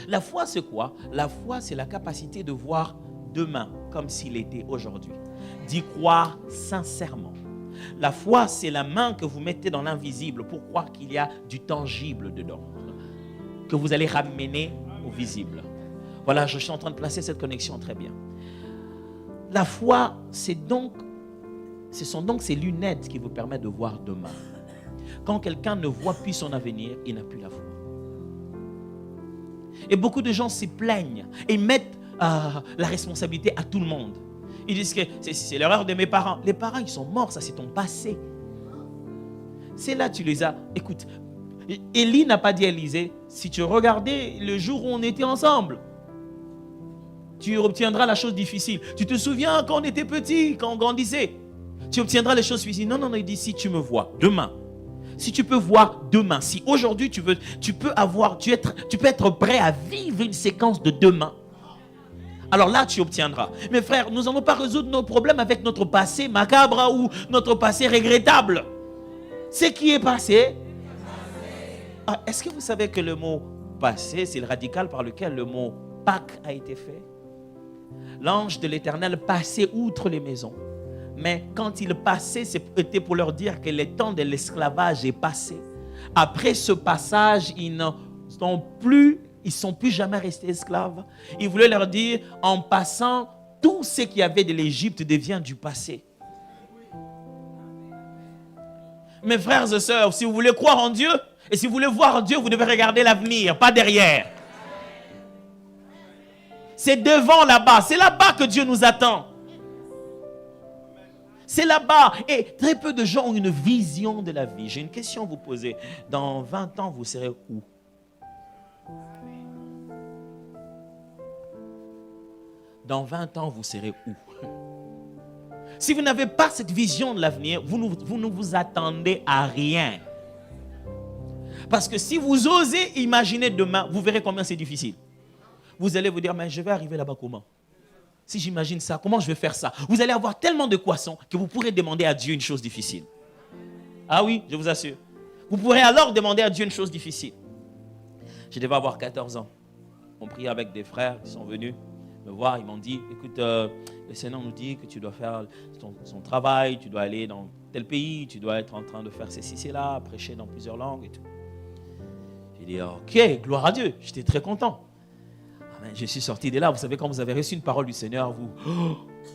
La foi, c'est quoi? La foi, c'est la capacité de voir demain comme s'il était aujourd'hui. D'y croire sincèrement. La foi, c'est la main que vous mettez dans l'invisible pour croire qu'il y a du tangible dedans, que vous allez ramener au visible. Voilà, je suis en train de placer cette connexion très bien. La foi, ce sont donc ces lunettes qui vous permettent de voir demain. Quand quelqu'un ne voit plus son avenir, il n'a plus la foi. Et beaucoup de gens s'y plaignent et mettent la responsabilité à tout le monde. Ils disent que c'est l'erreur de mes parents. Les parents, ils sont morts, ça c'est ton passé. C'est là tu les as. Écoute, Élie n'a pas dit à Élisée, si tu regardais le jour où on était ensemble, tu obtiendras la chose difficile. Tu te souviens quand on était petit, quand on grandissait, tu obtiendras les choses difficiles. Non, il dit si tu me vois demain. Si tu peux voir demain, si aujourd'hui tu peux être prêt à vivre une séquence de demain. Alors là, tu obtiendras. Mes frères, nous n'allons pas résoudre nos problèmes avec notre passé macabre ou notre passé regrettable. Ce qui est passé. Est-ce que vous savez que le mot passé, c'est le radical par lequel le mot Pâques a été fait? L'ange de l'Éternel passait outre les maisons. Mais quand il passait, c'était pour leur dire que le temps de l'esclavage est passé. Après ce passage, ils ne sont plus jamais restés esclaves. Il voulait leur dire, en passant, tout ce qu'il y avait de l'Égypte devient du passé. Mes frères et sœurs, si vous voulez croire en Dieu, et si vous voulez voir Dieu, vous devez regarder l'avenir, pas derrière. C'est devant là-bas, c'est là-bas que Dieu nous attend. C'est là-bas. Et très peu de gens ont une vision de la vie. J'ai une question à vous poser. Dans 20 ans, vous serez où? Dans 20 ans, vous serez où? Si vous n'avez pas cette vision de l'avenir, vous ne vous attendez à rien. Parce que si vous osez imaginer demain, vous verrez combien c'est difficile. Vous allez vous dire, mais je vais arriver là-bas comment? Si j'imagine ça, comment je vais faire ça? Vous allez avoir tellement de poissons que vous pourrez demander à Dieu une chose difficile. Ah oui, je vous assure. Vous pourrez alors demander à Dieu une chose difficile. Je devais avoir 14 ans. On priait avec des frères qui sont venus me voir. Ils m'ont dit, écoute, le Seigneur nous dit que tu dois faire son travail, tu dois aller dans tel pays, tu dois être en train de faire ceci, cela, prêcher dans plusieurs langues et tout. J'ai dit, ok, gloire à Dieu. J'étais très content. Je suis sorti de là. Vous savez, quand vous avez reçu une parole du Seigneur,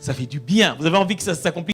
ça fait du bien. Vous avez envie que ça s'accomplisse.